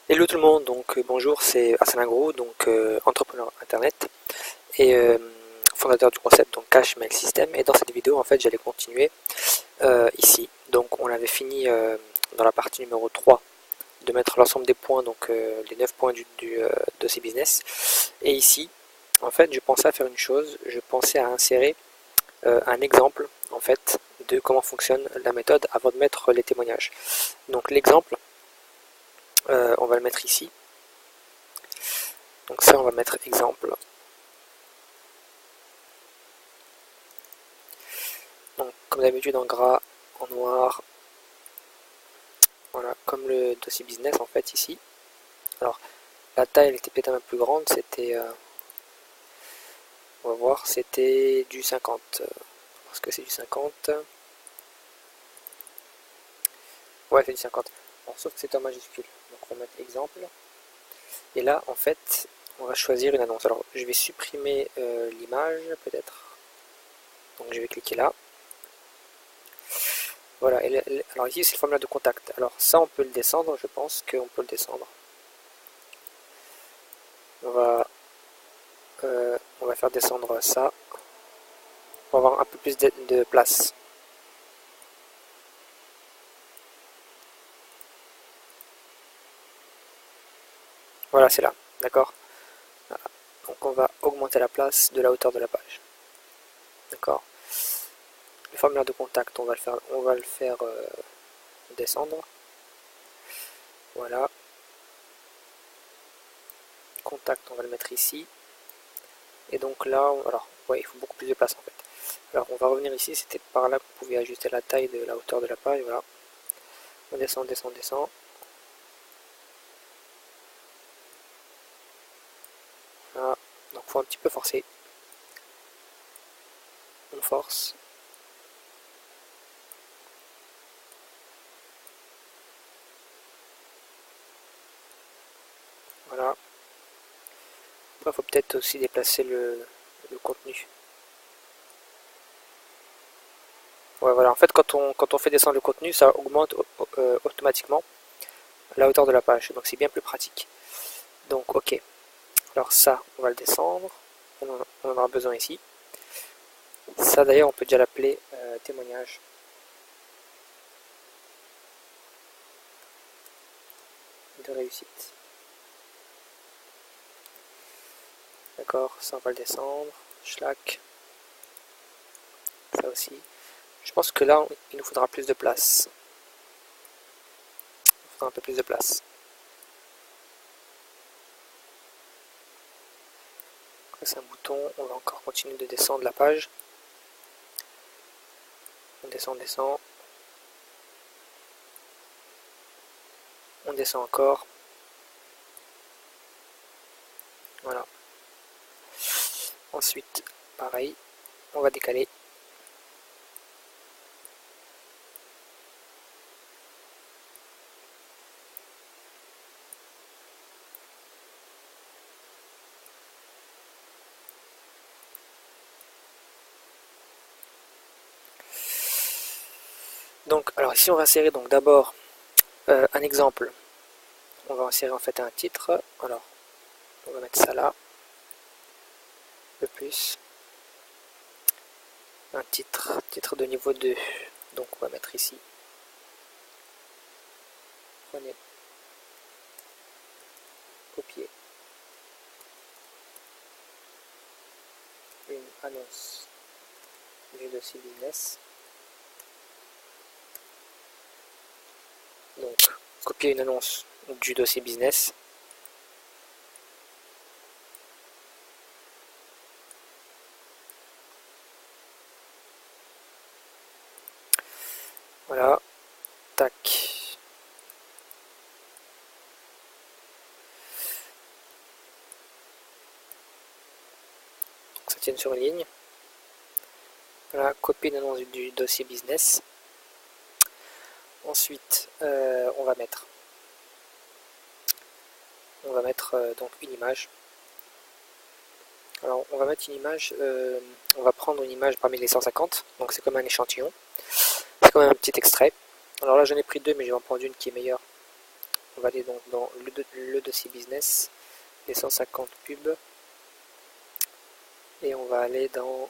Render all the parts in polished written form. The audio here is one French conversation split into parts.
Hello tout le monde, donc bonjour, c'est Hassan Agro, donc entrepreneur internet et fondateur du concept donc Cash Mail System. Et dans cette vidéo, en fait, j'allais continuer ici. Donc, on avait fini dans la partie numéro 3 de mettre l'ensemble des points, donc les 9 points du dossier business. Et ici, en fait, je pensais à faire une chose, je pensais à insérer un exemple en fait de comment fonctionne la méthode avant de mettre les témoignages. Donc, l'exemple, on va le mettre ici. Donc ça, on va mettre exemple. Donc comme d'habitude en gras, en noir, voilà, comme le dossier business en fait ici. Alors la taille elle était peut-être un peu plus grande, c'était, on va voir, c'était du 50. Parce que c'est du 50. Ouais, c'est du 50. Bon, sauf que c'est en majuscule. Donc on va mettre exemple. Et là, en fait, on va choisir une annonce. Alors je vais supprimer l'image peut-être. Donc je vais cliquer là. Voilà, alors ici c'est le formulaire de contact. Alors ça on peut le descendre, je pense qu'on peut le descendre. On va, on va faire descendre ça pour avoir un peu plus de place. Voilà, c'est là, d'accord. Voilà. Donc on va augmenter la place de la hauteur de la page. D'accord. Le formulaire de contact, on va le faire descendre. Voilà. Contact, on va le mettre ici. Et donc là, alors, ouais, il faut beaucoup plus de place en fait. Alors on va revenir ici, c'était par là qu'on pouvait ajuster la taille de la hauteur de la page, voilà. On descend, descend, descend. Voilà. Donc il faut un petit peu forcer. On force. Voilà. Après, il faut peut-être aussi déplacer le contenu. Ouais, voilà. En fait, quand on fait descendre le contenu, ça augmente automatiquement la hauteur de la page. Donc c'est bien plus pratique. Donc ok. Alors ça, on va le descendre. On en aura besoin ici. Ça d'ailleurs, on peut déjà l'appeler témoignage de réussite. D'accord, ça on va le descendre. Schlack. Ça aussi. Je pense que là, il nous faudra plus de place. Il faudra un peu plus de place. C'est un bouton. On va encore continuer de descendre la page. On descend, on descend. On descend encore. Voilà. Ensuite, pareil, on va décaler. Donc, alors ici on va insérer donc d'abord un exemple. On va insérer en fait un titre. Alors, on va mettre ça là. Le plus. Un titre de niveau 2. Donc on va mettre ici. Prenez. Copier. Une annonce du dossier business. Donc, copier une annonce du dossier business. Voilà. Tac. Donc, ça tient sur une ligne. Voilà, copier une annonce du dossier business. Ensuite, on va mettre donc une image. Alors on va mettre une image, on va prendre une image parmi les 150, donc c'est comme un échantillon, c'est comme un petit extrait. Alors là j'en ai pris deux mais je vais en prendre une qui est meilleure, on va aller donc dans le dossier business, les 150 pubs, et on va aller dans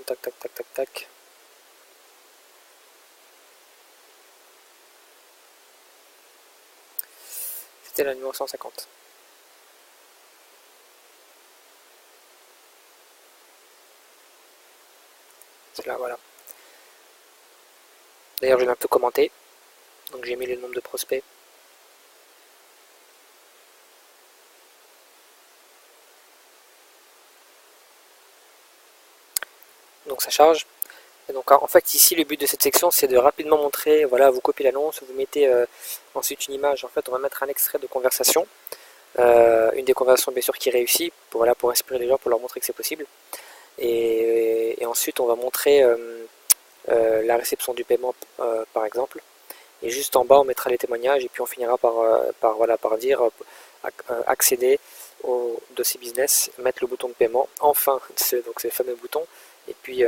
tac tac tac tac tac. C'était la numéro 150. C'est là, voilà. D'ailleurs, je l'ai un peu commenté. Donc j'ai mis le nombre de prospects. Donc ça charge. Et donc en fait ici le but de cette section c'est de rapidement montrer, voilà, vous copiez l'annonce, vous mettez ensuite une image. En fait on va mettre un extrait de conversation, une des conversations bien sûr qui réussit, pour inspirer les gens, pour leur montrer que c'est possible. Et ensuite on va montrer la réception du paiement par exemple. Et juste en bas on mettra les témoignages et puis on finira par dire accéder au dossier business, mettre le bouton de paiement, enfin, donc c'est le fameux bouton, et puis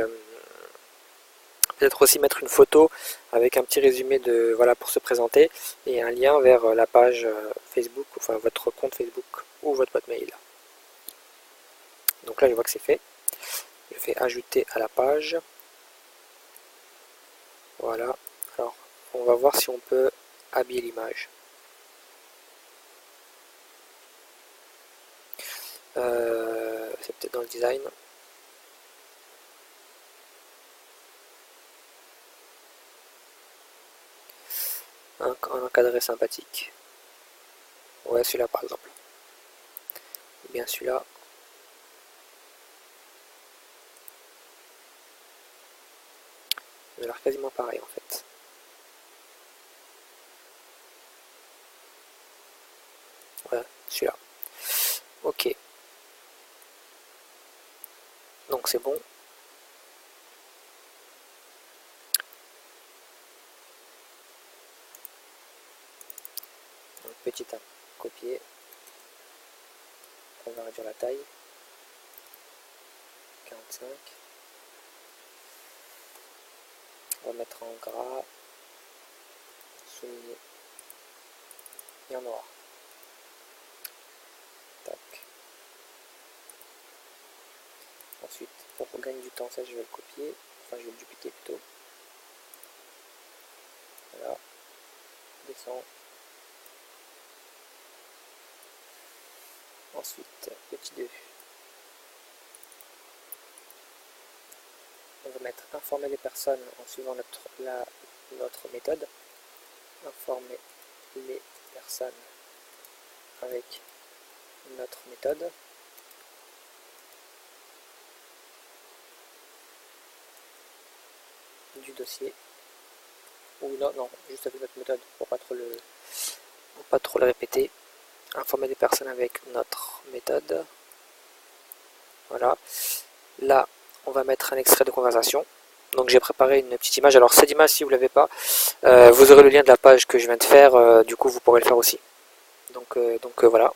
peut-être aussi mettre une photo avec un petit résumé de voilà pour se présenter et un lien vers la page Facebook, enfin votre compte Facebook ou votre boîte mail. Donc là je vois que c'est fait. Je fais ajouter à la page. Voilà. Alors on va voir si on peut habiller l'image. C'est peut-être dans le design. Un encadré sympathique. Ouais, celui-là par exemple. Ou bien celui-là. Il a l'air quasiment pareil en fait. Voilà, celui-là. Ok. Donc c'est bon. Donc, petit à copier. On va réduire la taille. 45. On va mettre en gras, souligné et en noir. Tac. Ensuite, pour gagner du temps, ça je vais le copier, enfin je vais le dupliquer plutôt. Voilà. Descend. Ensuite, petit 2. On va mettre informer les personnes en suivant notre méthode. Informer les personnes avec notre méthode. Du dossier. Ou non, juste avec notre méthode pour pas trop le répéter. Informer des personnes avec notre méthode. Voilà. Là, on va mettre un extrait de conversation. Donc j'ai préparé une petite image. Alors cette image, si vous ne l'avez pas, vous aurez le lien de la page que je viens de faire. Du coup, vous pourrez le faire aussi. Donc voilà.